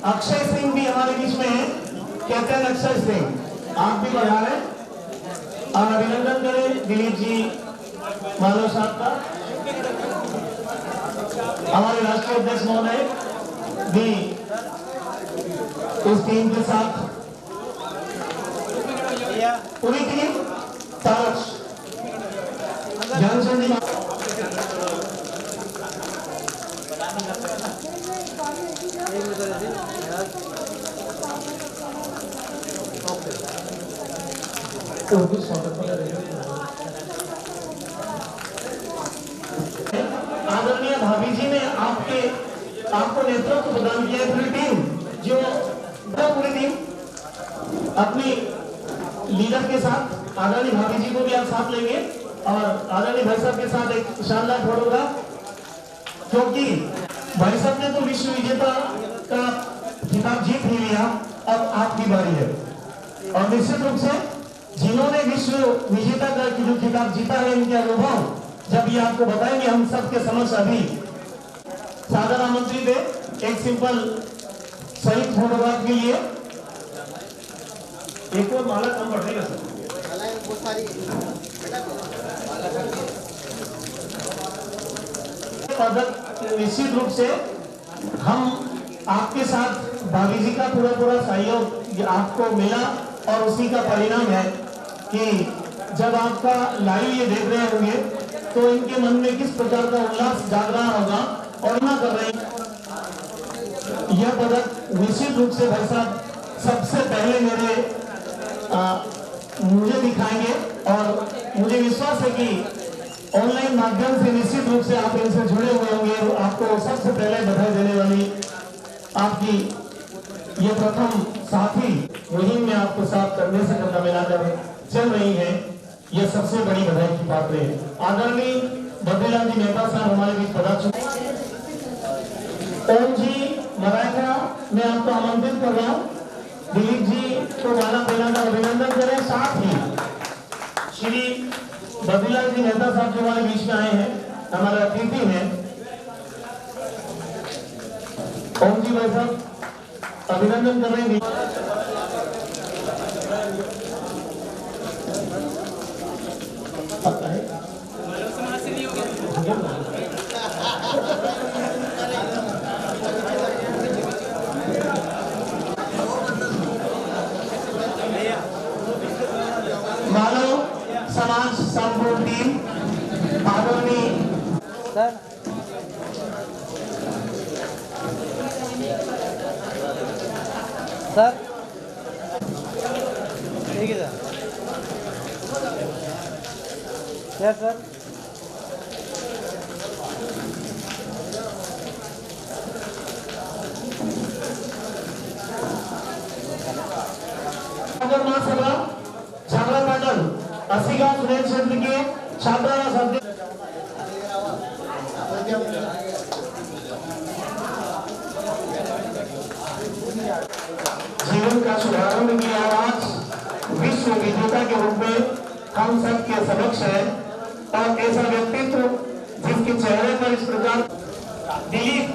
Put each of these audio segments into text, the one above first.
अक्षय सिंह भी हमारे बीच में है, कैप्टन अक्षय सिंह, आप भी बढ़ा रहे और अभिनंदन करें दिलीप जी मालव साहब का। हमारे राष्ट्रीय अध्यक्ष महोदय भी इस टीम के साथ, पूरी टीम ताज जानचंद जी आदरणीय भाभी जी ने आपको नेतृत्व प्रदान किया। पूरी टीम जो पूरी टीम अपनी लीडर के साथ आदरणीय भाभी जी को भी आप साथ लेंगे और आदरणीय भाई साहब के साथ एक शानदार फोटोग्राफ, क्योंकि भाई साहब ने तो विश्व विजेता का खिताब जीत ही लिया, अब आपकी बारी है। और निश्चित रूप से जिन्होंने विश्व विजेता का जो खिताब जीता है, इनके अनुभव जब ये आपको बताएंगे, हम सबके समक्ष अभी सादर आमंत्रित है एक सिंपल सही फोटोग्राफ के लिए। एक और माला कम बढ़ेगा सर, पदक निश्चित रूप से हम आपके साथ भाभी जी का पूरा सहयोग आपको मिला और उसी का परिणाम है कि जब आपका लाइव ये देख रहे होंगे तो इनके मन में किस प्रकार का उल्लास जाग रहा होगा और ना कर रहे हैं। यह पदक निश्चित रूप से भाई साहब सबसे पहले मुझे दिखाएंगे और मुझे विश्वास है कि ऑनलाइन माध्यम से निश्चित रूप से आप इनसे जुड़े हुए होंगे। आपको सबसे पहले बधाई देने वाली आपकी ये प्रथम साथी मुहिम में आपको साथ करने से कंधा मिलाकर चल रही है, ये सबसे बड़ी बधाई की बात है। आदरणीय बद्रीलाल जी मेहता साहब हमारे बीच पधार। ओम जी मराठा मैं आपको आमंत्रित कर रहा हूँ, दिलीप जी को माला पहनाकर अभिनंदन करें। साथ ही श्री बद्रीलाल जी मेहता साहब जो हमारे बीच में आए हैं, हमारे अतिथि हैं, ओम जी भाई साहब अभिनंदन कर रहे हैं। मानव समाज संपूर्ण टीम आदरणीय सर सर ठीक है सर सर महासभा छात्रा मंडल असीगा सुरेश क्षेत्र के छात्रावास अध्यक्ष जीवन का शुभारंभ की आवाज विश्व विजेता के रूप में हम सब के समक्ष है और ऐसा व्यक्तित्व जिसके चेहरे पर इस प्रकार दिलीप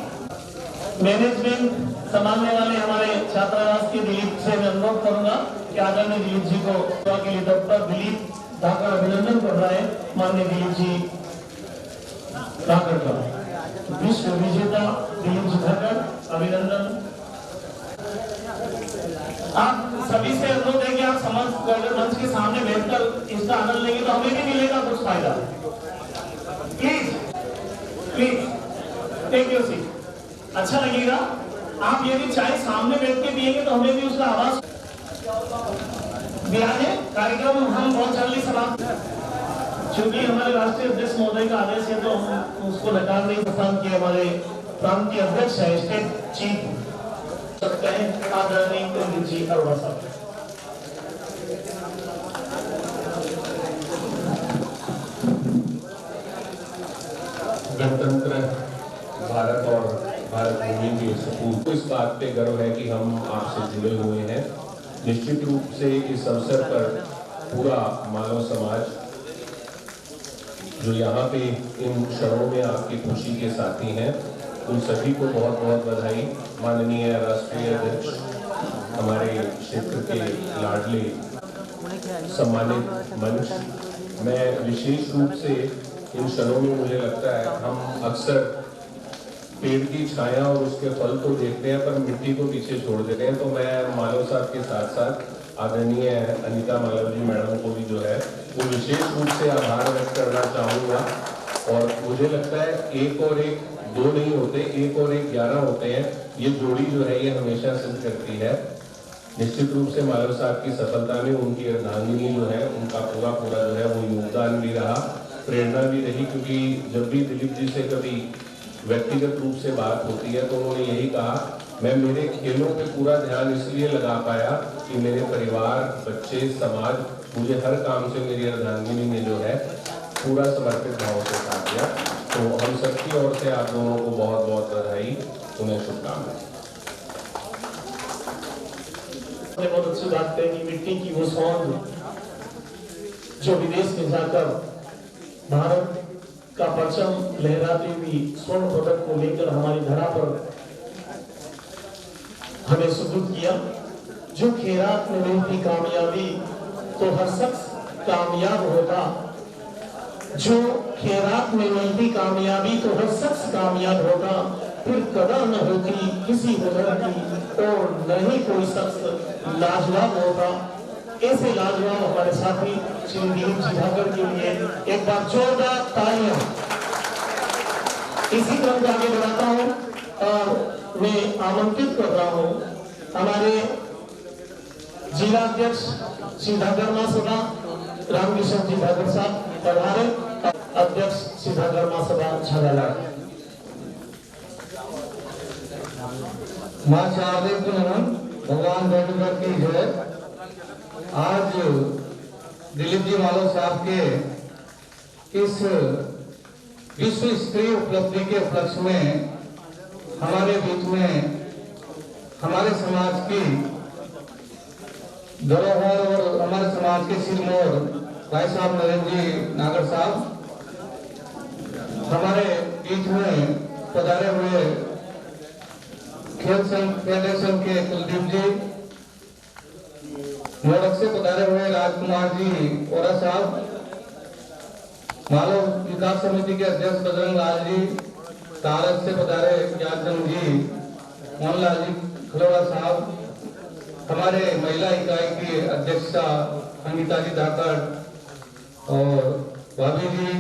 मैनेजमेंट संभालने वाले हमारे छात्रावास के दिलीप से मैं अनुरोध करूंगा कि आदरणीय दिलीप जी को सेवा के लिए डॉक्टर दिलीप धाकर अभिनंदन कर रहा है। माननीय दिलीप जी धाकर का विश्व विजेता दिलीप जी धाकर अभिनंदन। आप सभी से अनुरोध है कि आप समस्त मंच के सामने बैठकर इसका आनंद लेंगे तो हमें भी मिलेगा कुछ फायदा। Please please take your seat. अच्छा लगेगा आप यदि चाय सामने बैठ के पिएंगे तो हमें भी उसका आवाज बिहार कार्यक्रम हम बहुत जल्दी समाप्त। चूंकि हमारे राष्ट्रीय अध्यक्ष महोदय का आदेश है तो हम उसको नकार नहीं प्रदान किए। हमारे प्रांतीय अध्यक्ष है स्टेट चीफ आदरणीय जी अरोड़ा साहब। गणतंत्र भारत और भारत भूमि के सपूत को इस बात पे गर्व है कि हम आपसे जुड़े हुए हैं। निश्चित रूप से इस अवसर पर पूरा मानव समाज जो यहाँ पे इन क्षणों में आपकी खुशी के साथी हैं, उन सभी को बहुत बहुत बधाई। माननीय राष्ट्रीय अध्यक्ष, हमारे क्षेत्र के लाडले सम्मानित मंच, मैं विशेष रूप से इन क्षणों में मुझे लगता है हम अक्सर पेड़ की छाया और उसके फल को देखते हैं पर मिट्टी को पीछे छोड़ देते हैं। तो मैं मालव साहब के साथ साथ आदरणीय अनीता मालव जी मैडम को भी जो है वो विशेष रूप से आभार व्यक्त करना चाहूँगा। और मुझे लगता है एक और एक दो नहीं होते, एक और एक 11 होते हैं। ये जोड़ी जो है ये हमेशा सिद्ध करती है। निश्चित रूप से मालव साहब की सफलता में उनकी अर्धांगिनी जो है उनका पूरा जो है वो योगदान भी रहा, प्रेरणा भी रही। क्योंकि जब भी दिलीप जी से कभी व्यक्तिगत रूप से बात होती है तो उन्होंने यही कहा, मैं मेरे खेलों पे पूरा ध्यान इसलिए लगा पाया कि मेरे परिवार, बच्चे, समाज मुझे हर काम से मेरी अर्धांगिनी ने जो है पूरा समर्पित भाव से साथ दिया। तो हम सबकी ओर से आप दोनों को बहुत बहुत बधाई, उन्हें शुभकामनाएं। बहुत अच्छी बात है कि मिट्टी की वो सौंद जो विदेश में जाकर भारत का परचम लहराती हुई स्वर्ण पदक को लेकर हमारी धरा पर हमें सुपुर्द किया। जो खैरात में मिलती कामयाबी तो हर शख्स कामयाब होता, जो खैरात में मिलती कामयाबी तो हर शख्स कामयाब होता, फिर कदर न होती किसी हुनर की और न ही कोई शख्स लाजवाब होता। ऐसे लाजवाब हमारे साथी श्री दिलीप जी ठाकर के लिए एक बार जोरदार तालियां। इसी क्रम को आगे बढ़ाता हूं और मैं आमंत्रित कर रहा हूं हमारे जिला अध्यक्ष श्री ठाकर महासभा रामकिशन जी ठाकर साहब और हमारे अध्यक्ष श्री ठाकर महासभा झालालाल। मां शारदे को नमन, भगवान बैठकर की जय। आज दिलीप जी मालव साहब के इस विश्व स्तरीय उपलब्धि के उपलक्ष्य में हमारे बीच में हमारे समाज की धरोहर और हमारे समाज के सिरमौर भाई साहब नरेंद्र जी नागर साहब हमारे बीच में पधारे हुए खेल संघ फेडरेशन के कुलदीप जी, मोड़क से पधारे हुए राजकुमार जी ओरा साहब, मालव विकास समिति के अध्यक्ष बजरंग लाल जी, तारक से पधारे ज्ञानचंद जी, मोहनलाल जी खलोड़ा साहब, हमारे महिला इकाई की अध्यक्षा अंकिता जी धाकड़ और भाभी जी,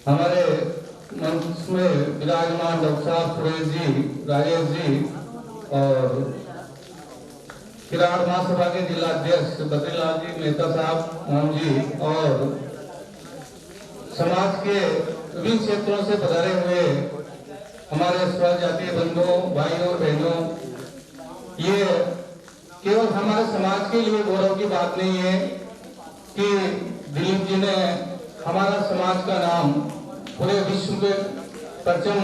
हमारे मंच में विराजमान डॉक्टर साहब सुरेश जी, राजेश जी और किराड़ महासभा के जिला अध्यक्ष बद्रीलाल जी मेहता साहब, मोहन जी और समाज के विभिन्न क्षेत्रों से पधारे हुए हमारे स्व जातीय बंधुओं, भाइयों और बहनों, ये केवल हमारे समाज के लिए गौरव की बात नहीं है कि दिलीप जी ने हमारा समाज का नाम पूरे विश्व में परचम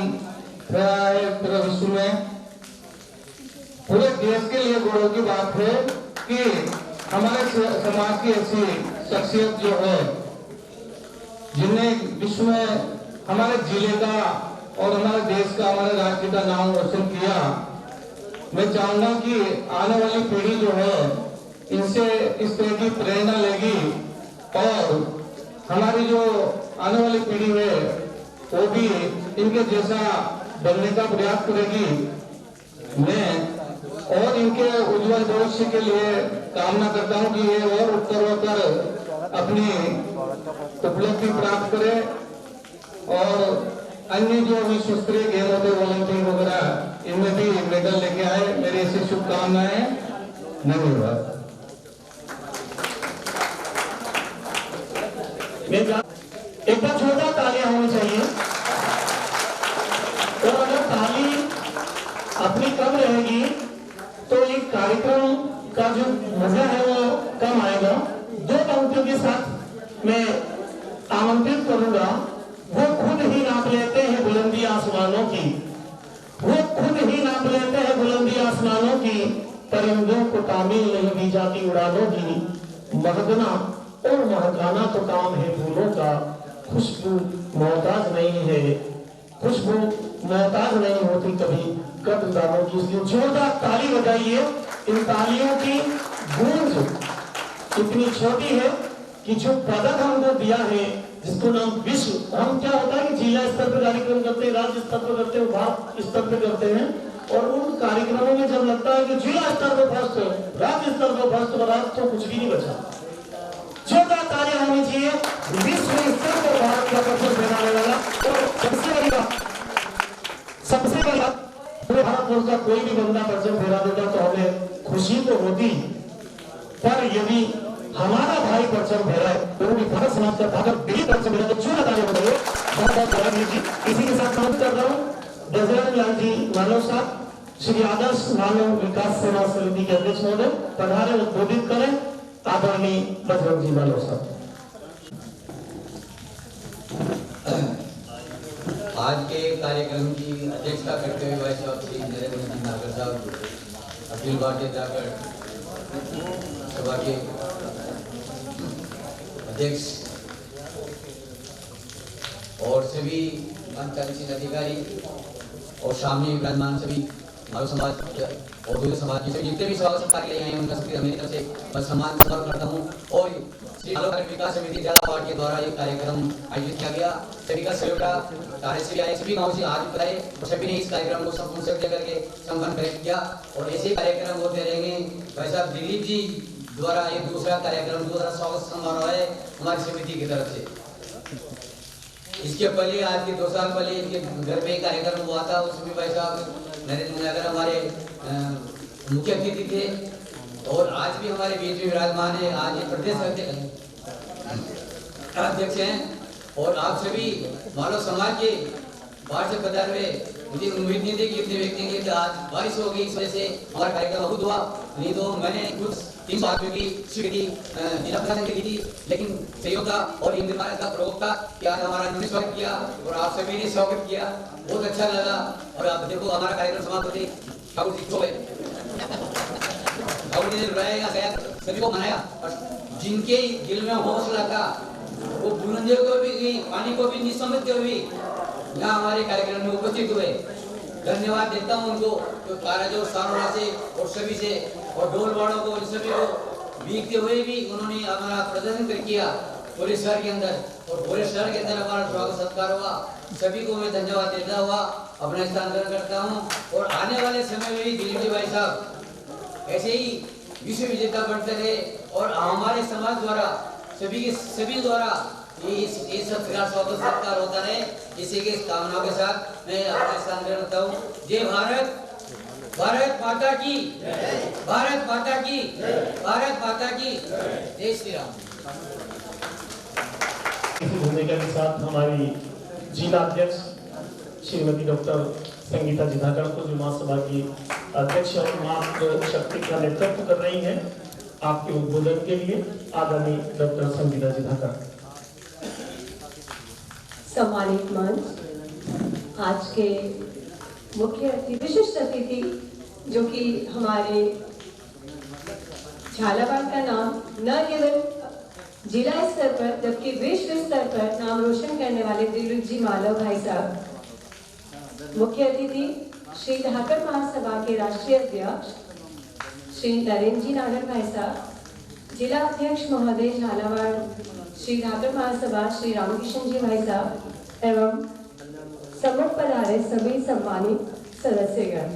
फहराया है। पूरे विश्व में, पूरे देश के लिए गौरव की बात है कि हमारे समाज की ऐसी शख्सियत जो है जिन्हें विश्व में हमारे जिले का और हमारे देश का, हमारे राज्य का नाम रोशन किया। मैं चाहूंगा कि आने वाली पीढ़ी जो है इनसे इस तरह की प्रेरणा लेगी और हमारी जो आने वाली पीढ़ी है वो भी इनके जैसा बनने का प्रयास करेगी। मैं और इनके उज्जवल भविष्य के लिए कामना करता हूं कि ये और उत्तरोत्तर अपनी उपलब्धि प्राप्त करे और अन्य जो विश्व स्तरीय गेम होते ओलंपिक वगैरह इनमें भी मेडल लेके आए। मेरी ऐसी शुभकामनाएं। धन्यवाद। एक बार जोरदार तालियां होनी चाहिए और अगर ताली अपनी कम रहेगी तो एक कार्यक्रम का जो मजा है वो कम आएगा। दो पंक्तियों के साथ मैं आमंत्रित करूंगा। वो खुद ही नाप लेते हैं बुलंदी आसमानों की, वो खुद ही नाप लेते हैं बुलंदी आसमानों की, परिंदों को तामील नहीं दी जाती उड़ानों की। महकना और महकाना तो काम है फूलों का, खुशबू मोहताज नहीं है, खुशबू मोहताज नहीं होती कभी कदरदानों की। इसलिए जोरदार ताली बजाइए। इन तालियों की गूंज इतनी छोटी है कि जो पदक हमको दिया है, जिसको नाम विश्व, हम क्या होता है कि जिला स्तर पर कार्यक्रम करते हैं, राज्य स्तर पर करते हैं, भारत स्तर पर करते हैं, और उन कार्यक्रमों में जब लगता है कि जिला स्तर पर फर्स्ट, राज्य स्तर पर फर्स्ट बना, तो कुछ भी नहीं बचा। जोरदार तालियां होनी चाहिए विश्व स्तर पर भारत का परचम फहराने वाला। और सबसे बड़ी बात, पूरे भारतवर्ष का कोई भी बंदा परचम फहरा देता तो हमें खुशी तो होती, पर यदि हमारा भाई परचम फहराए तो वो भी भारत समाज का भाग भी परचम फहराए तो जोरदार तालियां बताइए। बहुत बहुत बधाई जी। इसी के साथ समाप्त कर रहा हूँ। बजरंग लाल जी मानव साहब, श्री आदर्श मानव विकास सेवा समिति के अध्यक्ष महोदय पधारे, उद्बोधित करें। आदरणीय बजरंग जी मानव साहब। आज के कार्यक्रम की अध्यक्षता करते हुए भाई साहब श्री नरेंद्र सिंह नागर साहब, अखिल भारतीय जाकर सभा के अध्यक्ष और सभी मंचासीन अधिकारी और सामने विराजमान सभी मानव समाज और दूसरे समाज के सभी जितने भी सभा सत्कार के लिए आए हैं, उनका सबकी मेरी तरफ से बस सम्मान समर्पण करता हूँ। और श्री मानव विकास समिति झालावाड़ के द्वारा ये कार्यक्रम आयोजित किया गया, सभी का सहयोग का कार्य से भी आए, सभी गाँव से आज बताए और सभी ने इस कार्यक्रम को संपूर्ण सहयोग करके संपन्न किया। और ऐसे कार्यक्रम होते रहेंगे। भाई साहब दिलीप जी द्वारा एक दूसरा कार्यक्रम, दूसरा स्वागत समारोह है हमारी समिति की तरफ से। इसके पहले आज के 2 साल पहले इनके घर पे कार्यक्रम हुआ था, उसमें भाई साहब नरेंद्र नगर हमारे मुख्य अतिथि थे और आज भी हमारे बीच में विराजमान है। आज ये प्रदेश अध्यक्ष हैं और आप सभी मानव समाज के बाहर से पधारे हुए, मुझे उम्मीद नहीं थी कि इतने व्यक्ति के आज बारिश हो गई, इस वजह से हमारा कार्यक्रम बहुत हुआ। नहीं तो मैंने कुछ 300 आदमियों की स्वीकृति जिला प्रशासन की थी, लेकिन सहयोग था और इंद्र महाराज का प्रयोग था कि आज हमारा उन्होंने स्वागत किया और आप सभी ने स्वागत किया, बहुत अच्छा लगा। और आप देखो हमारा कार्यक्रम समाप्त होते ठाकुर जी ने रुलाया गया, सभी को मनाया और जिनके दिल में हौसला था वो बुलंदियों को भी, पानी को भी नहीं समझते हुए यहाँ हमारे कार्यक्रम में उपस्थित हुए। धन्यवाद देता हूँ उनको, तो जो सारोड़ा से और सभी से और ढोल वालों को, सभी को बीतते हुए भी उन्होंने हमारा प्रदर्शन किया पूरे शहर के अंदर, और पूरे शहर के अंदर हमारा स्वागत सत्कार हुआ। सभी को मैं धन्यवाद देता हुआ अपना स्थान ग्रहण करता हूँ। और आने वाले समय में भी दिलीप जी भाई साहब ऐसे ही विश्व विजेता बनते रहे और हमारे समाज द्वारा सभी द्वारा ये सत्कार स्वागत सत्कार होता रहे, इसी के कामना के साथ मैं अपना स्थान ग्रहण करता हूँ। जय भारत, भारत माता की, भारत माता की, भारत माता की, जय श्री राम। इसी भूमिका के साथ हमारी जिला अध्यक्ष श्रीमती डॉक्टर संगीता जिधाकर को, जो महासभा की अध्यक्ष और मातृ शक्ति का नेतृत्व कर रही हैं, आपके उद्बोधन के लिए आदरणीय डॉक्टर संगीता जिधाकर। सम्मानित मंच, आज के मुख्य विशिष्ट अतिथि जो कि हमारे झालावाड़ का नाम न केवल जिला स्तर पर जबकि विश्व स्तर पर नाम रोशन करने वाले दिलीप जी मालव भाई साहब, मुख्य अतिथि श्री ठाकर महासभा के राष्ट्रीय अध्यक्ष श्री नरेंद्र जी नागर भाई साहब, जिला अध्यक्ष महोदय झालावाड़ श्री ठाकर महासभा श्री रामकिशन जी भाई साहब एवं सम्मुख पधारे सभी सम्मानित सदस्यगण,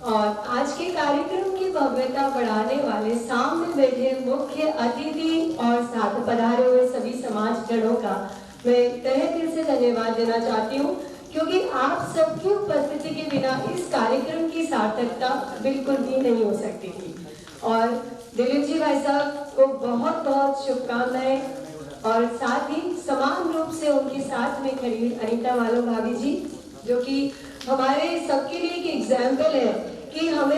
और आज के कार्यक्रम की भव्यता बढ़ाने वाले सामने बैठे मुख्य अतिथि और साथ पधारे हुए सभी समाज जनों का मैं तहे दिल से धन्यवाद देना चाहती हूँ, क्योंकि आप सबकी उपस्थिति के बिना इस कार्यक्रम की सार्थकता बिल्कुल भी नहीं हो सकती थी। और दिलीप जी भाई साहब को बहुत बहुत शुभकामनाएं, और साथ ही समान रूप से उनके साथ में खड़ी अनीता मालव भाभी जी, जो कि हमारे सबके लिए एक एग्जाम्पल है कि हम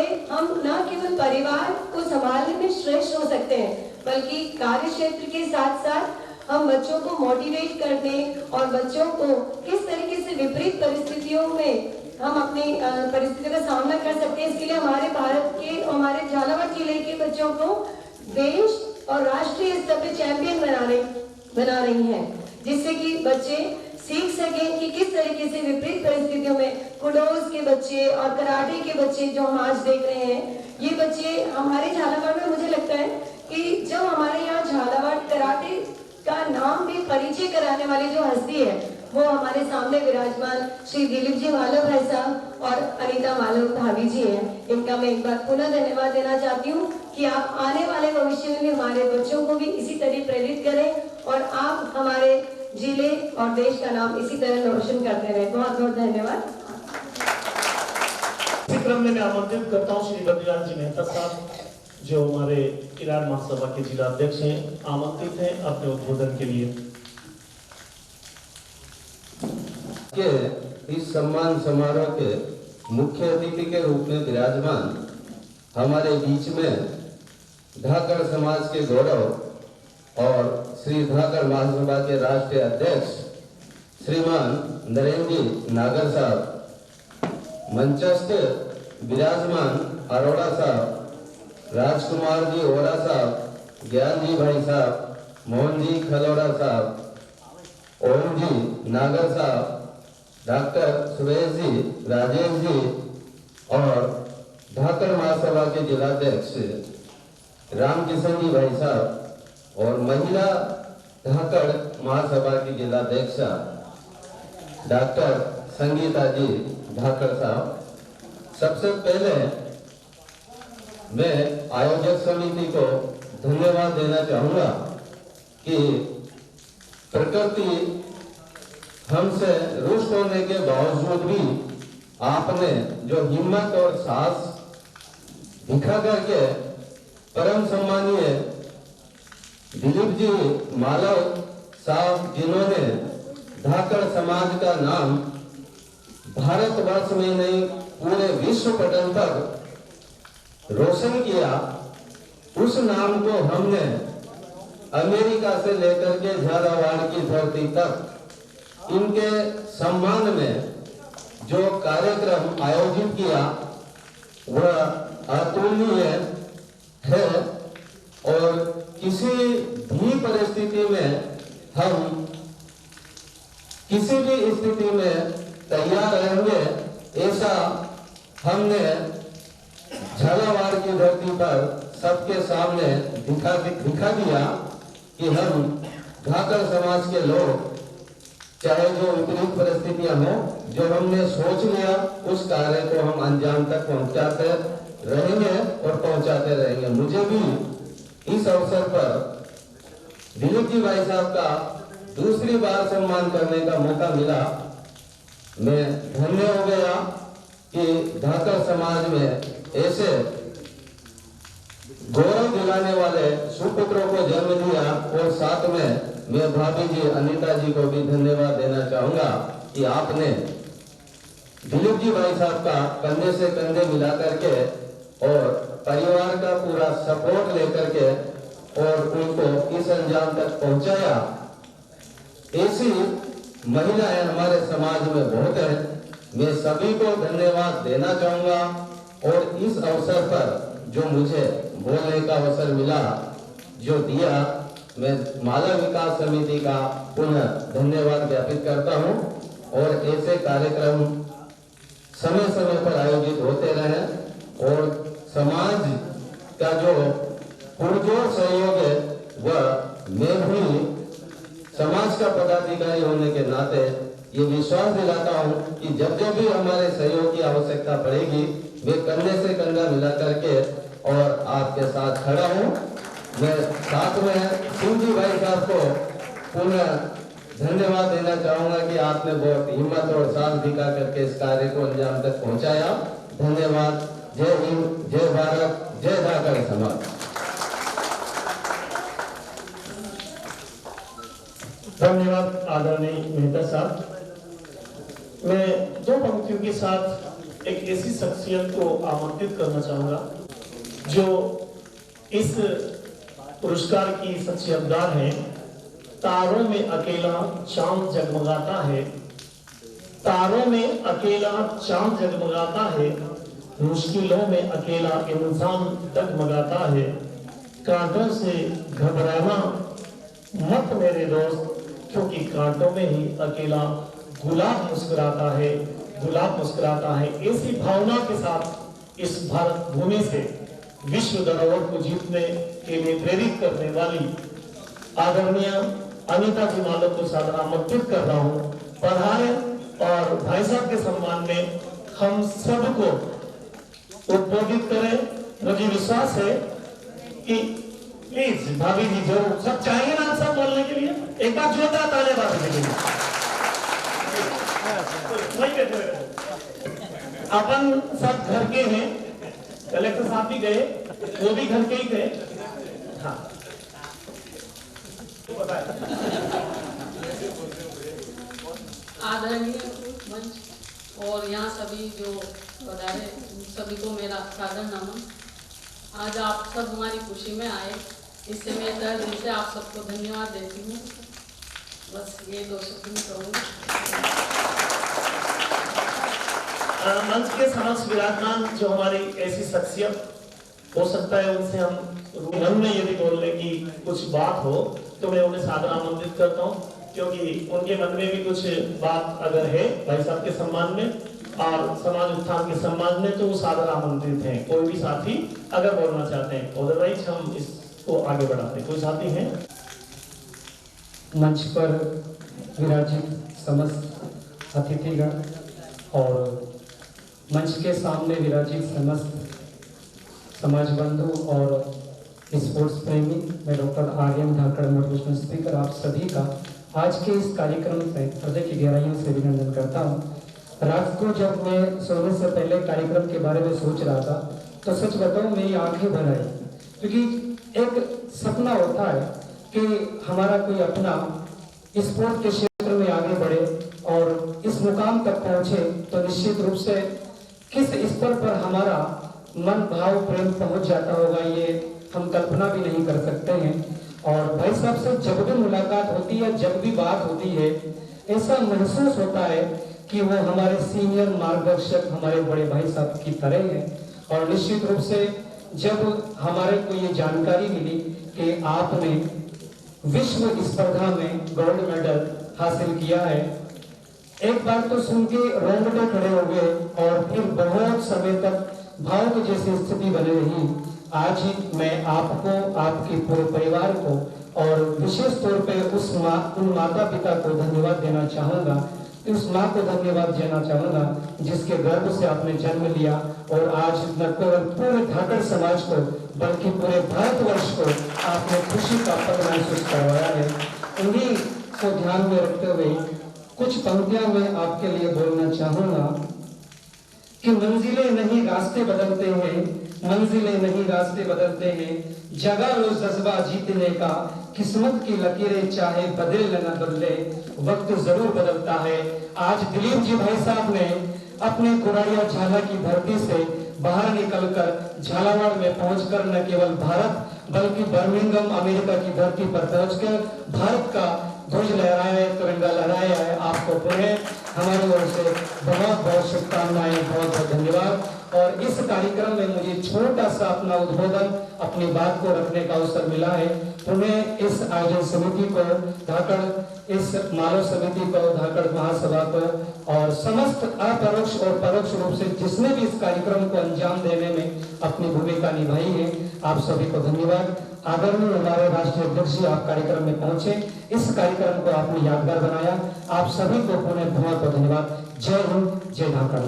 न केवल परिवार को संभालने में श्रेष्ठ हो सकते हैं, बल्कि कार्य क्षेत्र के साथ साथ हम बच्चों को मोटिवेट करने और बच्चों को किस तरीके से विपरीत परिस्थितियों में हम अपनी परिस्थितियों का सामना कर सकते हैं। इसके लिए हमारे भारत के, हमारे झालावाड़ जिले के बच्चों को देश और राष्ट्रीय स्तर पर चैंपियन बना रही हैं, जिससे कि बच्चे सीख सकें कि किस तरीके से विपरीत परिस्थितियों में कुडोज के बच्चे और कराटे के बच्चे जो हम आज देख रहे हैं, ये बच्चे हमारे झालावाड़ में, मुझे लगता है कि जब हमारे यहाँ झालावाड़ कराटे का नाम भी परिचय कराने वाली जो हस्ती है वो हमारे सामने विराजमान श्री दिलीप जी मालव भाई साहब और अनीता मालव भाभी जी हैं। इनका मैं एक बार पुनः धन्यवाद देना चाहती हूँ कि आप आने वाले भविष्य में भी हमारे बच्चों को भी इसी तरह प्रेरित करें और आप हमारे जिले और देश का नाम इसी तरह रोशन करते रहे। बहुत बहुत धन्यवाद। इसी क्रम में मैं आमंत्रित करता हूँ श्री बद्रीलाल जी मेहता साहब जो हमारे किरार महासभा के जिला अध्यक्ष हैं, आमंत्रित हैं अपने उद्बोधन के लिए। के इस सम्मान समारोह के मुख्य अतिथि के रूप में विराजमान हमारे बीच में धाकड़ समाज के गौरव और श्री धाकड़ महासभा के राष्ट्रीय अध्यक्ष श्रीमान नरेंद्र जी नागर साहब, मंचस्थ विराजमान अरोड़ा साहब, राजकुमार जी ओरा साहब, ज्ञान जी भाई साहब, मोहन जी खलोड़ा साहब, ओम जी नागर साहब, डॉक्टर सुरेश जी, राजेश जी और धाकड़ महासभा के जिलाध्यक्ष रामकिशन जी भाई साहब और महिला धाकड़ महासभा की जिलाध्यक्षा डॉक्टर संगीता जी धाकड़ साहब। सबसे पहले मैं आयोजक समिति को धन्यवाद देना चाहूंगा कि प्रकृति हमसे रुष्ट होने के बावजूद भी आपने जो हिम्मत और साहस दिखा करके परम सम्मानीय दिलीप जी मालव साहब, जिन्होंने धाकड़ समाज का नाम भारतवर्ष में नहीं पूरे विश्व पटल पर रोशन किया, उस नाम को हमने अमेरिका से लेकर के झालावाड़ की धरती तक इनके सम्मान में जो कार्यक्रम आयोजित किया वह अतुलनीय है और किसी भी परिस्थिति में हम किसी भी स्थिति में तैयार रहेंगे, ऐसा हमने झालावाड़ की धरती पर सबके सामने दिखा दिया कि हम धाकड़ समाज के लोग चाहे जो विपरीत परिस्थितियां हो, जो हमने सोच लिया उस कार्य को हम अंजाम तक पहुंचाते रहेंगे और पहुंचाते रहेंगे। मुझे भी इस अवसर पर दिलीप जी भाई साहब का दूसरी बार सम्मान करने का मौका मिला। मैं धन्य हो गया कि धाकड़ समाज में ऐसे गौरव दिलाने वाले सुपुत्रों को जन्म दिया और साथ में मैं भाभी जी अनीता जी को भी धन्यवाद देना चाहूंगा कि आपने दिलीप जी भाई साहब का कंधे से कंधे मिला करके और परिवार का पूरा सपोर्ट लेकर के और उनको इस अंजाम तक पहुंचाया। ऐसी महिलाएं हमारे समाज में बहुत है। मैं सभी को धन्यवाद देना चाहूंगा और इस अवसर पर जो मुझे बोलने का अवसर मिला, जो दिया, मैं माला विकास समिति का पुनः धन्यवाद ज्ञापित करता हूं और ऐसे कार्यक्रम समय समय पर आयोजित होते रहे और समाज का जो पुरजोर सहयोग है वह मैं भी समाज का पदाधिकारी होने के नाते ये विश्वास दिलाता हूं कि जब जब भी हमारे सहयोग की आवश्यकता पड़ेगी मैं कंधे से कंधा मिला करके और आपके साथ खड़ा हूं। मैं साथ में सिंह जी भाई साहब को पुनः धन्यवाद देना चाहूंगा कि आपने बहुत हिम्मत और साहस दिखा करके इस कार्य को अंजाम तक पहुंचाया। धन्यवाद। जय हिंद, जय भारत, जय धाकड़ समाज। धन्यवाद आदरणीय मेहता साहब। मैं दो पंक्तियों के साथ एक ऐसी शख्सियत को आमंत्रित करना चाहूंगा जो इस पुरस्कार की सच्ची हकदार है। तारों में अकेला चांद जगमगाता है, तारों में अकेला चांद जगमगाता है, मुश्किलों में अकेला इंसान डगमगाता है। कांटों से घबराना मत मेरे दोस्त, क्योंकि कांटों में ही अकेला गुलाब मुस्कुराता है, गुलाब मुस्कुराता है। ऐसी भावना के साथ इस भारत भूमि से विश्व धरोहर को जीतने के लिए प्रेरित करने वाली आदरणीय अनीता जी मालो को सादर आमंत्रित कर रहा हूँ। पधारे और भाई साहब के सम्मान में हम सबको उद्बोधित करें। मुझे विश्वास है कि प्लीज भाभी जी जरूर, सब चाहिए ना सब बोलने के लिए, एक बार जोरदार तालियां भाभी के लिए। अपन सब घर के हैं, कलेक्टर साहब भी गए, वो भी घर के ही थे। हाँ आदरणीय मंच और यहाँ सभी जो पधारे सभी को मेरा सादर नमन। आज आप सब हमारी खुशी में आए, इससे मैं तहे दिल से आप सबको धन्यवाद देती हूँ। बस ये दो शब्द में कहूँगी। मंच के समक्ष विराजमान जो हमारी ऐसी शख्सियत, हो सकता है उनसे हम मन में यदि बोलने की कुछ बात हो तो मैं उन्हें सादर आमंत्रित करता हूँ, क्योंकि उनके मन में भी कुछ बात अगर है भाई साहब के सम्मान में और समाज उत्थान के सम्मान में तो वो सादर आमंत्रित हैं। कोई भी साथी अगर बोलना चाहते हैं, अदरवाइज हम इसको आगे बढ़ाते हैं। कोई साथी हैं? मंच पर विराजित समस्त अतिथिगण और मंच के सामने विराजित समस्त समाज बंधु और स्पोर्ट्स प्रेमी, मैं डॉक्टर आर्यन धाकड़ मोटिवेशनल स्पीकर आप सभी का आज के इस कार्यक्रम से हृदय की गहराइयों से अभिनंदन करता हूँ। रात को जब मैं सोने से पहले कार्यक्रम के बारे में सोच रहा था तो सच बताऊं मेरी आंखें भर आई, क्योंकि एक सपना होता है कि हमारा कोई अपना स्पोर्ट के क्षेत्र में आगे बढ़े और इस मुकाम तक पहुंचे, तो निश्चित रूप से किस स्तर पर हमारा मन भाव प्रेम पहुंच जाता होगा ये हम कल्पना भी नहीं कर सकते हैं। और भाई साहब से जब भी मुलाकात होती है, जब भी बात होती है, ऐसा महसूस होता है कि वो हमारे सीनियर मार्गदर्शक, हमारे बड़े भाई साहब की तरह हैं। और निश्चित रूप से जब हमारे को ये जानकारी मिली कि आपने विश्व स्पर्धा में गोल्ड मेडल हासिल किया है, एक बार तो सुन के रोंगटे खड़े हो गए और फिर बहुत समय तक भावुक जैसी स्थिति बनी रही। आज मैं आपको, आपके पूरे परिवार को और विशेष तौर पे उन माता पिता को धन्यवाद देना चाहूँगा, उस माँ को धन्यवाद देना चाहूँगा जिसके गर्भ से आपने जन्म लिया और आज न केवल पूरे धाकड़ समाज को बल्कि पूरे भारतवर्ष को आपने खुशी का पल महसूस करवाया है। उन्हीं को ध्यान में रखते हुए कुछ पंक्तियां मैं आपके लिए बोलना चाहूँगा कि मंजिलें नहीं रास्ते बदलते हैं, मंजिलें नहीं रास्ते बदलते हैं, जगा लो जज्बा जीतने का, किस्मत की लकीरें चाहे बदले न बदले, वक्त जरूर बदलता है। आज दिलीप जी भाई साहब ने अपने कुराड़िया झाला की धरती से बाहर निकलकर झालावाड़ में पहुंचकर न केवल भारत बल्कि बर्मिंघम अमेरिका की धरती पर पहुंचकर भारत का ध्वज लहराया है, तिरंगा लहराया है। आपको पुनः हमारी ओर से बहुत बहुत शुभकामनाएं, बहुत बहुत धन्यवाद। और इस कार्यक्रम में मुझे छोटा सा अपना उद्बोधन, अपनी बात को रखने का अवसर मिला है। पुनः इस आयोजन समिति को, धाकड़ इस मानव समिति को, धाकड़ महासभा को और समस्त अपरोक्ष और परोक्ष रूप से जिसने भी इस कार्यक्रम को अंजाम देने में अपनी भूमिका निभाई है, आप सभी को धन्यवाद। आदरणीय हमारे राष्ट्रीय अध्यक्ष जी आप कार्यक्रम में पहुंचे, इस कार्यक्रम को आपने यादगार बनाया, आप सभी को पुनः बहुत बहुत धन्यवाद। जय हिंद, जय धाकड़।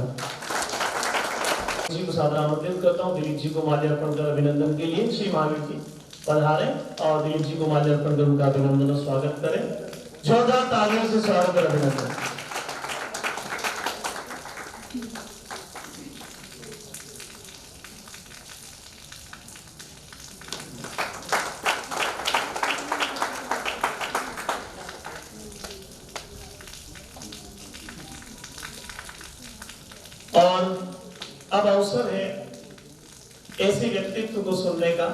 जी को सादर आमंत्रित करता हूँ दिलीप जी को माल्यार्पण कर अभिनंदन के लिए। श्री महावीर जी पधारे और दिलीप जी को माल्यार्पण कर उनका अभिनंदन और स्वागत करें। जोरदार तालियों से स्वागत और अभिनंदन। और अब अवसर है ऐसे व्यक्तित्व को सुनने का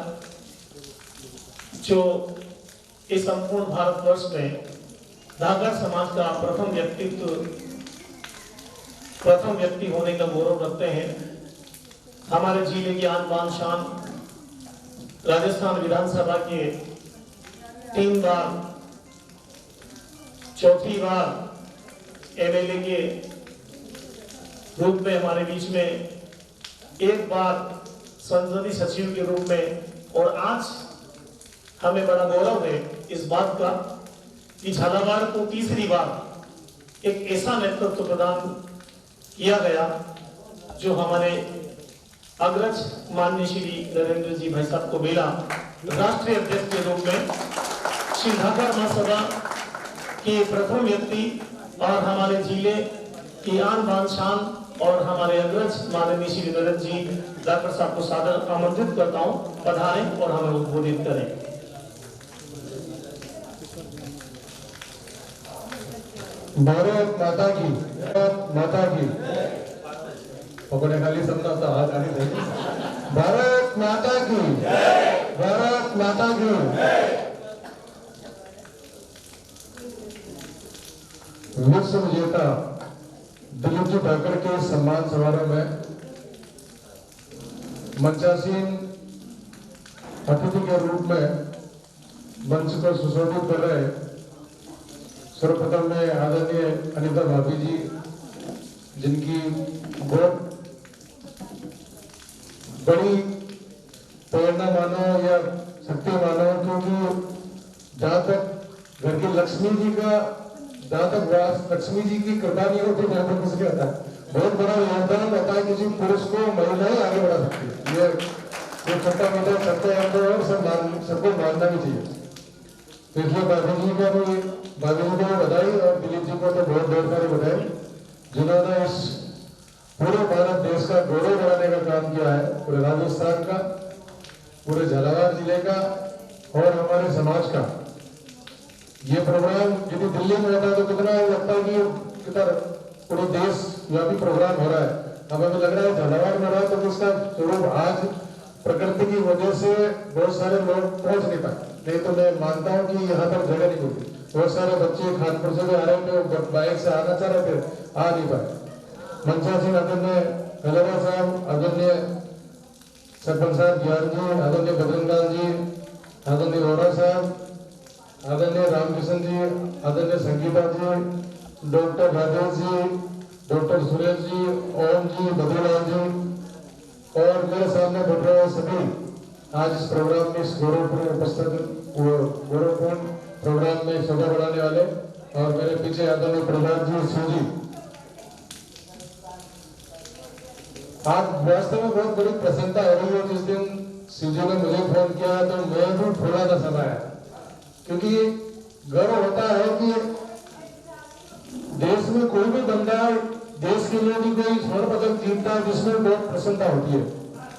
जो इस संपूर्ण भारतवर्ष में धाकड़ समाज का प्रथम व्यक्ति होने का गौरव रखते हैं। हमारे जिले की आन बान शान, राजस्थान विधानसभा के 3 बार चौथी बार एमएलए के रूप में हमारे बीच में, एक बार संसदीय सचिव के रूप में, और आज हमें बड़ा गौरव है इस बात का कि झालावाड़ को तीसरी बार एक ऐसा नेतृत्व प्रदान किया गया जो हमारे अग्रज माननीय श्री नरेंद्र जी भाई साहब को मिला। राष्ट्रीय अध्यक्ष के रूप में श्री ढाकर महासभा के प्रथम व्यक्ति और हमारे जिले की आन बान शान और हमारे अग्रज माननीय श्री नरेंद्र जी ढाकर साहब को सादर आमंत्रित करता हूं, पधारें और हमें उद्बोधित करें। भारत माता की, भारत माता की। पकड़े खाली सबना तो हाथ आने देंगे। भारत माता की, भारत माता की। विश्व विजेता दिलीप जी ठाकर के सम्मान समारोह में मंचासीन अतिथि के रूप में मंच को सुशोभित कर रहे सर्वप्रथम में आदरणीय अनिता भाभी जी, जिनकी बहुत बड़ी प्रेरणा मानो या शक्ति मानो, क्योंकि जहाँ तक घर की लक्ष्मी जी का जहाँ तक वास लक्ष्मी जी की कृपा नहीं होती, यहाँ पर किसके होता है, बहुत बड़ा योगदान होता है किसी पुरुष को महिलाएं आगे बढ़ा सकती है। ये छोटा मोटा सत्य है और सबको मानना भी चाहिए। तो इसलिए भाभी जी को बधाई और दिलीप जी को तो बहुत सारी बधाई, जिन्होंने इस पूरे भारत देश का गौरव बढ़ाने का काम किया है, पूरे राजस्थान का, पूरे झालावाड़ जिले का और हमारे समाज का। ये प्रोग्राम यदि दिल्ली में होता है तो कितना लगता है कि कितना पूरे देश व्यापी प्रोग्राम हो रहा है। हमें तो लग रहा है झालावाड़ में रहा है तो इसका स्वरूप आज प्रकृति की वजह से बहुत सारे लोग पहुंच नहीं पाए, नहीं तो मैं मानता हूँ कि यहाँ पर जगह नहीं होती। बहुत सारे बच्चे खानपुर से भी आ रहे थे, बाइक से आना चाह रहे थे, आ नहीं पाए। मंचासीन आदरणीय कलरा साहब, आदरणीय सरपंच साहब ज्ञान जी, आदरणीय बजरंगलाल जी, आदरणीय वोरा साहब, आदरणीय रामकिशन जी, आदरणीय संगीता जी, डॉक्टर राजेश जी, डॉक्टर सुरेश जी, ओम जी, बद्रीलाल जी और मेरे सामने बैठ रहे सभी आज इस प्रोग्राम में, इस गौरवपूर्ण प्रोग्राम में शोभा बढ़ाने वाले, और मेरे पीछे आदरणीय प्रहलाद जी, शिव जी। आज वास्तव में बहुत बड़ी प्रसन्नता हो रही है। जिस दिन शिव जी ने मुझे फोन किया तो मैं भी फूला न समाया, क्योंकि गर्व होता है कि देश में कोई भी बंदा देश के लिए भी कोई स्वर्ण पदक जीतता है जिसमें बहुत प्रसन्नता होती है।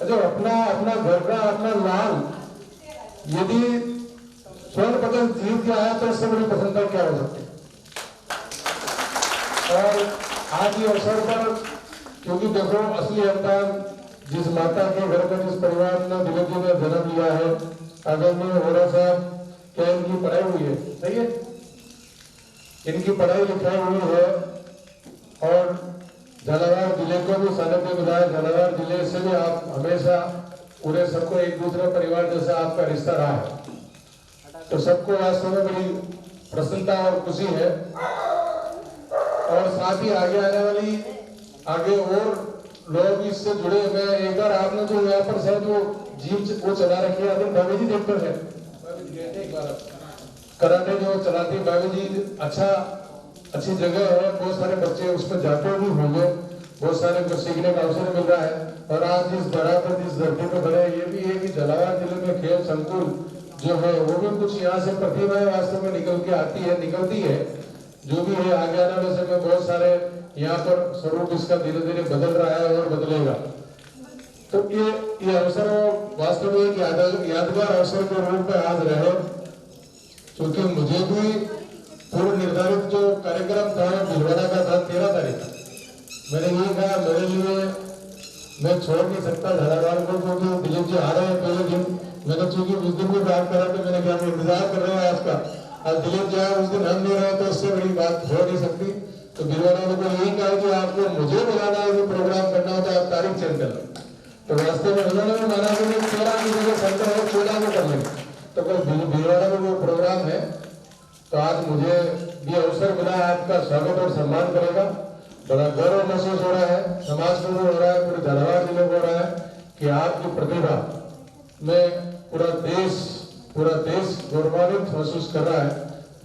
जो अपना घर का अपना लाल यदि स्वर्ण पदक जीत गया है तो इससे बड़ी प्रसन्नता क्या हो सकती है। और आज ये अवसर पर, क्योंकि देखो असली अवतार जिस माता के घर में, जिस परिवार में दिलीप जी ने जन्म लिया है, आदरणीय वोरा साहब, क्या इनकी पढ़ाई हुई है? सही है, इनकी पढ़ाई लिखाई हुई है और झालावाड़ जिले को भी सानिध्य मिला है। झालावाड़ जिले से भी आप हमेशा पूरे सबको एक दूसरे परिवार जैसा आपका रिश्ता रहा है, तो सबको वास्तव में बड़ी प्रसन्नता और खुशी है। और साथ ही आगे आने वाली आगे और लोग इससे जुड़े। मैं एक बार आपने जो यहाँ पर शायद वो जीप वो चला रखी है, भाभी जी देखते हैं कराटे जो चलाती भाभी जी, अच्छी जगह है, बहुत सारे बच्चे उसमें जाते भी होंगे, बहुत सारे को सीखने का अवसर मिल रहा है। और आज जिस धरा पर, जिस धरती पर बने, ये भी है कि झालावाड़ जिले में खेल संकुल जो है वो भी कुछ यहाँ से प्रतिभाएं वास्तव में निकलती है जो भी है। आगे आने वाले समय बहुत सारे यहाँ पर स्वरूप इसका धीरे धीरे बदल रहा है और बदलेगा। तो ये अवसर वास्तव में एक यादगार अवसर के रूप में आज रहे, क्योंकि मुझे भी पूर्व निर्धारित जो कार्यक्रम था भिलवाड़ा का था 13 तारीख। मैंने ये कहा मेरे लिए मैं छोड़ नहीं सकता झालावाड़ को, क्योंकि दिलीप जी आ रहे हैं पहले दिन। मैंने चूंकि उस दिन भी बात करा तो मैंने कहा इंतजार कर रहे हैं आपका, आज दिलीप जी आए, उस दिन हम नहीं रहे तो उससे बड़ी बात हो नहीं सकती। तो भिलवाड़ा वालों को यही कहा कि आपको मुझे बुलाना है, वो प्रोग्राम करना होता है, आप तारीख चेंज कर लो। तो वास्तव में उन्होंने भी माना कि 13 की जगह 15 और 14 को कर लेंगे। तो कल भिलवाड़ा में वो प्रोग्राम है। तो आज मुझे भी अवसर मिला है आपका स्वागत और सम्मान करेगा। बड़ा गौरव महसूस हो रहा है, समाज को भी हो रहा है, पूरे झालावाड़ जिले को हो रहा है कि आपकी प्रतिभा में पूरा देश गौरवान्वित महसूस कर रहा है।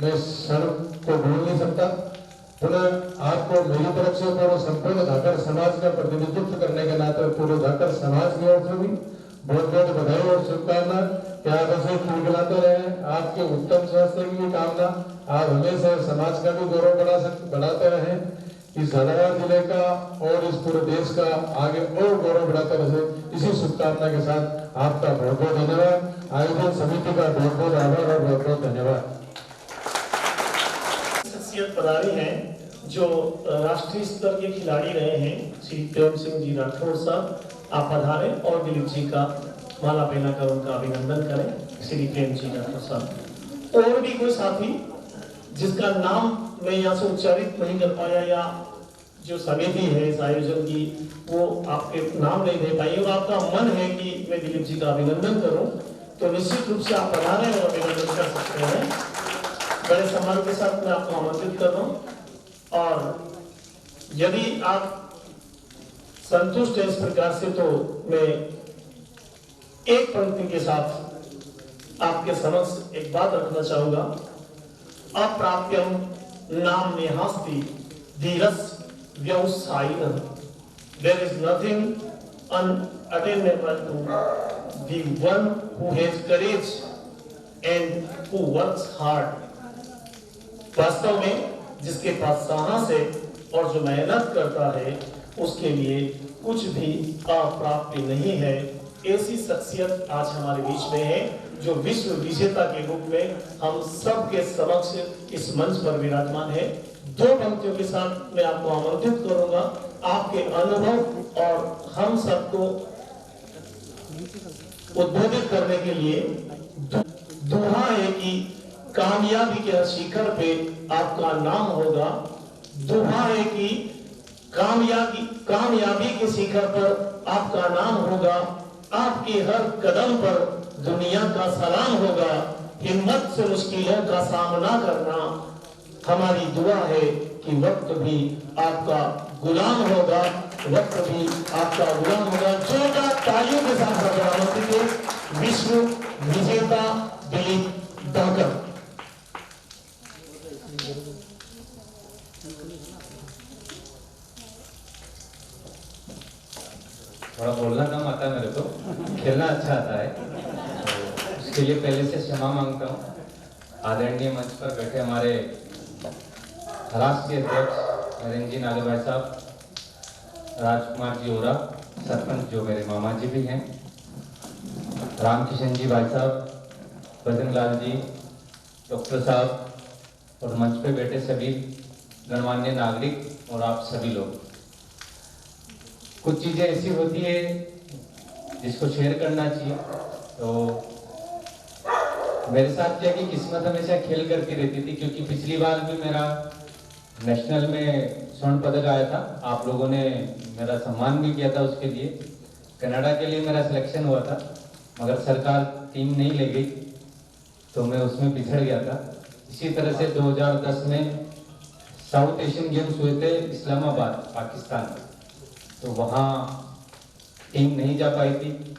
मैं इस क्षण को भूल नहीं सकता। पुनः आपको मेरी तरफ से पूरे संपूर्ण धाकर समाज का प्रतिनिधित्व करने के नाते पूरे धाकर समाज की ओर से भी बहुत बहुत बधाई और शुभकामना कि आप ऐसे खिलखिलाते रहे। आपके उत्तम स्वास्थ्य की भी कामना। आप हमेशा समाज का भी गौरव बढ़ाते रहे। इस झालावाड़ जिले का और इस पूरे देश का आगे और गौरव बढ़ाते रहे। इसी शुभकामना के साथ आपका बहुत बहुत धन्यवाद। आयोजन समिति का बहुत बहुत आभार और बहुत बहुत धन्यवाद। शख्सियत पधारी हैं जो राष्ट्रीय स्तर के खिलाड़ी रहे हैं, श्री प्रेम सिंह जी राठौर साहब, आप पधारे और दिलीप जी का माला पहनाकर उनका अभिनंदन करें। श्री प्रेम जी राठौर साहब और भी कोई साथी जिसका नाम मैं यहाँ से उच्चारित नहीं कर पाया या जो समिति है इस आयोजन की वो आपके नाम नहीं दे पाई और आपका मन है कि मैं दिलीप जी का अभिनंदन करूं तो निश्चित रूप से आप पधारें और अभिनंदन कर सकते हैं। बड़े सम्मान के साथ मैं आपको आमंत्रित कर रहा हूं और यदि आप संतुष्ट हैं इस प्रकार से तो मैं एक पंक्ति के साथ आपके समक्ष एक बात रखना चाहूंगा। अप्राप्यम नाम नेहास्ति धीरस व्यवसायिनः। There is nothing unattainable to the one who has courage and who works hard. वास्तव में जिसके पास साहस है और जो मेहनत करता है उसके लिए कुछ भी अप्राप्य नहीं है। ऐसी शख्सियत आज हमारे बीच में है जो विश्व विजेता के रूप में हम सबके समक्ष इस मंच पर विराजमान है। दो पंक्तियों के साथ मैं आपको आमंत्रित करूंगा आपके अनुभव और हम सबको उद्बोधित करने के लिए। दुआ है कि कामयाबी के शिखर पे आपका नाम होगा। दुआ है कि कामयाबी के शिखर पर आपका नाम होगा। आपके हर कदम पर दुनिया का सलाम होगा। हिम्मत से मुश्किलों का सामना करना हमारी दुआ है कि वक्त भी आपका गुलाम होगा। वक्त भी आपका गुलाम होगा। जोरदार तालियों के साथ विश्व विजेता दिलीप धाकर। थोड़ा बोलना कम आता है मेरे को, खेलना अच्छा आता है, तो उसके लिए पहले से क्षमा मांगता हूँ। आदरणीय मंच पर बैठे हमारे राष्ट्रीय अध्यक्ष नरेंद्र जी नाले भाई साहब, राजकुमार जी ओरा, सरपंच जो मेरे मामा जी भी हैं, रामकिशन जी भाई साहब, बजरंग लाल जी, डॉक्टर साहब और मंच पे बैठे सभी गणमान्य नागरिक और आप सभी लोग। कुछ चीज़ें ऐसी होती है जिसको शेयर करना चाहिए। तो मेरे साथ क्या कि किस्मत हमेशा खेल करती रहती थी, क्योंकि पिछली बार भी मेरा नेशनल में स्वर्ण पदक आया था। आप लोगों ने मेरा सम्मान भी किया था उसके लिए। कनाडा के लिए मेरा सिलेक्शन हुआ था, मगर सरकार टीम नहीं ले गई तो मैं उसमें पिछड़ गया था। इसी तरह से 2010 में साउथ एशियन गेम्स हुए थे इस्लामाबाद पाकिस्तान, तो वहाँ टीम नहीं जा पाई थी।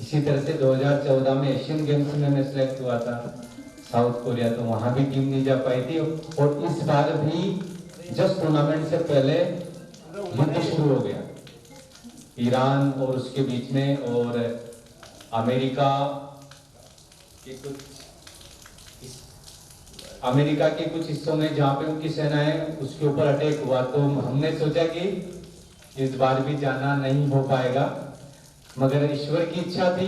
इसी तरह से 2014 में एशियन गेम्स में मैं सिलेक्ट हुआ था साउथ कोरिया, तो वहाँ भी टीम नहीं जा पाई थी। और इस बार भी जस्ट टूर्नामेंट से पहले युद्ध शुरू हो गया ईरान और उसके बीच में, और अमेरिका के कुछ हिस्सों में जहाँ पे उनकी सेनाएं उसके ऊपर अटैक हुआ। तो हमने सोचा कि इस बार भी जाना नहीं हो पाएगा, मगर ईश्वर की इच्छा थी,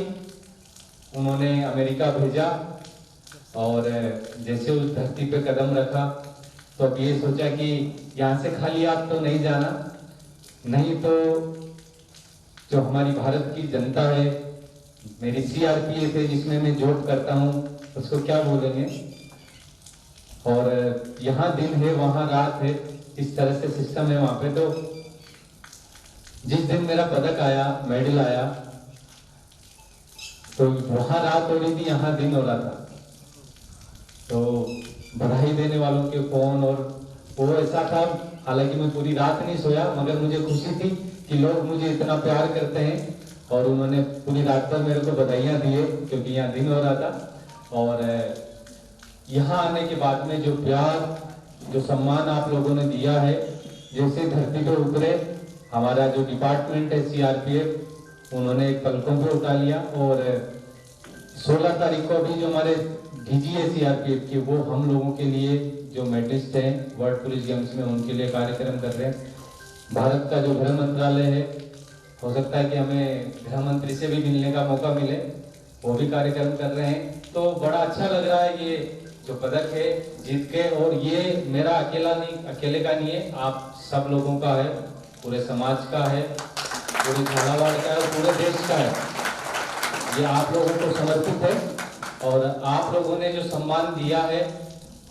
उन्होंने अमेरिका भेजा और जैसे उस धरती पे कदम रखा तो अब ये सोचा कि यहाँ से खाली हाथ तो नहीं जाना, नहीं तो जो हमारी भारत की जनता है, मेरी CRPF है जिसमें मैं जॉब करता हूँ, उसको क्या बोलेंगे। और यहाँ दिन है वहाँ रात है, इस तरह से सिस्टम है वहाँ पे। तो जिस दिन मेरा पदक आया, मेडल आया, तो वहाँ रात हो रही थी, यहाँ दिन हो रहा था। तो बधाई देने वालों के फोन, और वो ऐसा था, हालांकि मैं पूरी रात नहीं सोया, मगर मुझे खुशी थी कि लोग मुझे इतना प्यार करते हैं, और उन्होंने पूरी रात भर मेरे को बधाइयाँ दिए क्योंकि यहाँ दिन हो रहा था। और यहाँ आने के बाद में जो प्यार, जो सम्मान आप लोगों ने दिया है, जैसे धरती पे उतरे, हमारा जो डिपार्टमेंट है CRPF, उन्होंने पलकों पे उठा लिया। और 16 तारीख को भी जो हमारे DG है CRPF के, वो हम लोगों के लिए जो मेडलिस्ट हैं वर्ल्ड पुलिस गेम्स में, उनके लिए कार्यक्रम कर रहे हैं। भारत का जो गृह मंत्रालय है, हो सकता है कि हमें गृह मंत्री से भी मिलने का मौका मिले, वो भी कार्यक्रम कर रहे हैं। तो बड़ा अच्छा लग रहा है ये जो पदक है जीत के, और ये मेरा अकेले का नहीं है, आप सब लोगों का है, पूरे समाज का है, पूरे झालावाड़ का है, पूरे देश का है। ये आप लोगों को समर्पित है, और आप लोगों ने जो सम्मान दिया है,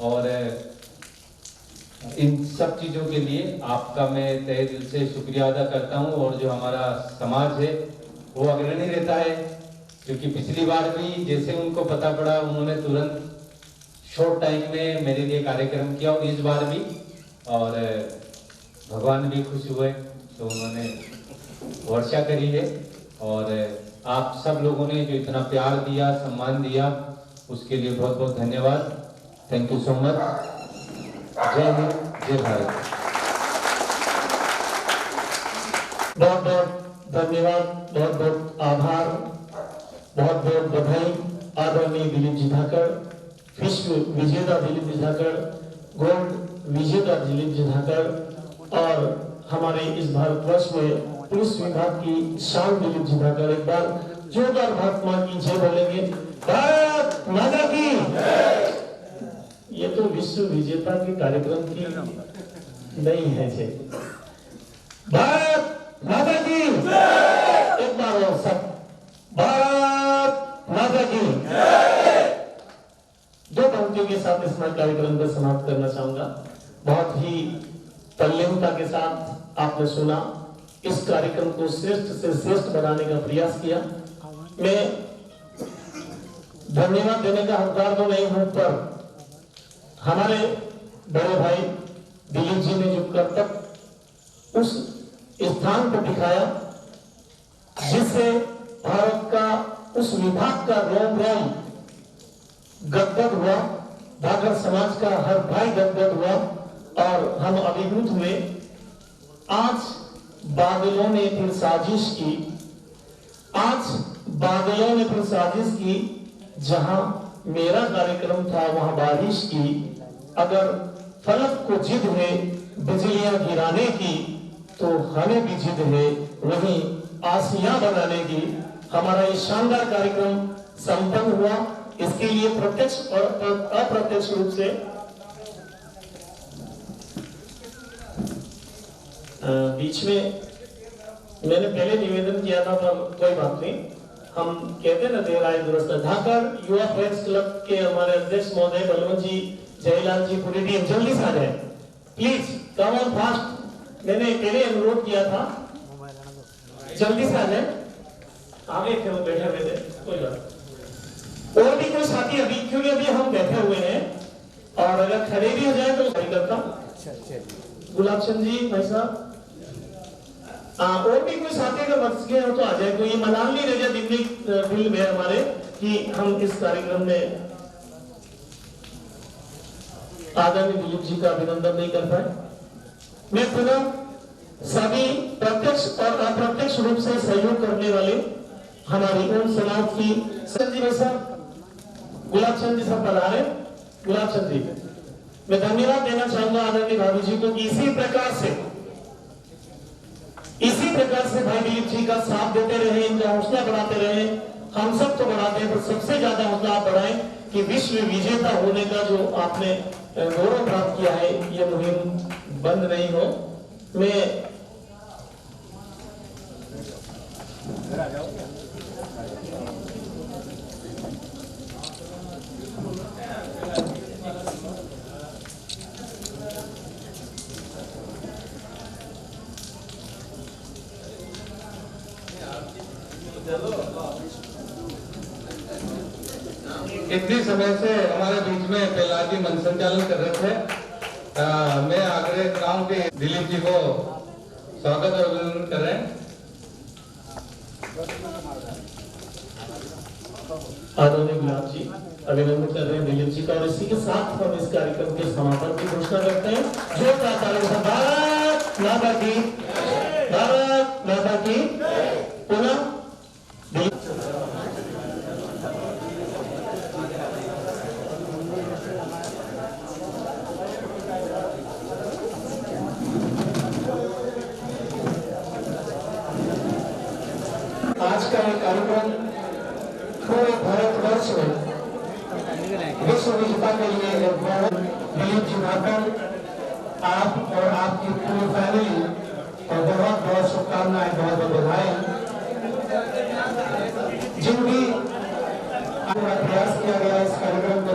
और इन सब चीज़ों के लिए आपका मैं तहे दिल से शुक्रिया अदा करता हूं। और जो हमारा समाज है वो अग्रणी रहता है, क्योंकि पिछली बार भी जैसे उनको पता पड़ा, उन्होंने तुरंत शॉर्ट टाइम में मेरे लिए कार्यक्रम किया, और इस बार भी, और भगवान भी खुश हुए, तो उन्होंने वर्षा करी है। और आप सब लोगों ने जो इतना प्यार दिया, सम्मान दिया, उसके लिए बहुत बहुत धन्यवाद। Thank you so much. जय हिंद, जय भारत। बहुत बहुत धन्यवाद, बहुत बहुत आभार, बहुत बहुत बधाई आदरणीय दिलीप जी धाकड़, विश्व विजेता दिलीप जी धाकड़, गोल्ड विजेता दिलीप जी धाकड़, और हमारे इस भारतवर्ष में पुलिस विभाग की शान दिलीप जी धाकड़। एक बार जोरदार भारत मां की जय बोलेंगे। भारत माता की। ये तो विश्व विजेता के कार्यक्रम की नहीं है जी। भारत माता की। एक बार और सब भारत माता की। दो पंक्तियों के साथ इस कार्यक्रम को समाप्त करना चाहूंगा। बहुत ही तल्लीनता के साथ आपने सुना, इस कार्यक्रम को श्रेष्ठ से श्रेष्ठ बनाने का प्रयास किया। मैं धन्यवाद देने का हकदार तो नहीं हूं, पर हमारे बड़े भाई दिलीप जी ने जो कर्तव्य उस स्थान पर दिखाया, जिससे भारत का उस विभाग का रोम रोम गदगद हुआ, धाकड़ समाज का हर भाई गदगद हुआ, और हम अभिभूत हुए। आज बादलों ने फिर साजिश की, आज बादलों ने फिर साजिश की, जहां मेरा कार्यक्रम था वहां बारिश की। अगर फलक को जिद है बिजलियां गिराने की, तो हमें भी जिद है वहीं आसियां बनाने की। हमारा ये शानदार कार्यक्रम संपन्न हुआ, इसके लिए प्रत्यक्ष और अप्रत्यक्ष रूप से बीच में मैंने पहले निवेदन किया था, पर कोई बात नहीं, हम कहते ना देर आए दुरुस्त। धाकड़ युवा फ्रेंड्स क्लब के हमारे अध्यक्ष महोदय बलवंत जी, जयलाल जी, पूरी टीम जल्दी से आ जाए प्लीज, कम ऑन फास्ट। मैंने पहले अनुरोध किया था, जल्दी से आ जाए। आगे थे वो बैठे हुए थे, कोई बात। और भी कोई साथी अभी, क्योंकि अभी हम बैठे हुए हैं, और अगर खड़े भी हो जाए तो सही करता। गुलाब चंद जी भाई साहब, और भी कोई साथी अगर बच गए हो तो आ जाए। कोई ये मलाल नहीं रह गया दिल में हमारे कि हम इस कार्यक्रम में आदरणीय दिलीप जी का अभिनंदन नहीं कर पाए। मैं पुनः सभी प्रत्यक्ष और अप्रत्यक्ष रूप से सहयोग करने वाले हमारी ओम समाज की संजीव साहब, गुलाब चंद जी साहब बता रहे। गुलाब चंद जी, मैं धन्यवाद देना चाहूंगा आदरणीय भाभी जी को कि इसी प्रकार से भाई दिलीप जी का साथ देते रहे, इनका हौसला बढ़ाते रहे। हम सब तो बढ़ाते हैं, पर सबसे ज्यादा हौसला आप बढ़ाएं कि विश्व विजेता होने का जो आपने गौरव प्राप्त किया है, ये मुहिम बंद नहीं हो। मैं इतनी समय से हमारे बीच में प्रहलाद जी मंच संचालन कर रहे थे। मैं आग्रह कर रहा हूँ कि दिलीप जी को स्वागत और अभिनंदन कर रहे हैं। आदरणीय गुलाब जी अभिनंदन कर रहे हैं दिलीप जी का, और इसी के साथ हम इस कार्यक्रम के समापन की घोषणा करते हैं। जोरदार तालियों से भारत माता की, भारत माता की। पुनः आज का ये कार्यक्रम पूरे भारतवर्ष में विश्व विजेता के लिए दिलीप जी नागर, आप और आपकी पूरी फैमिली को बहुत बहुत शुभकामनाएं, बहुत बहुत बधाई। जिन भी प्रयास किया गया इस कार्यक्रम को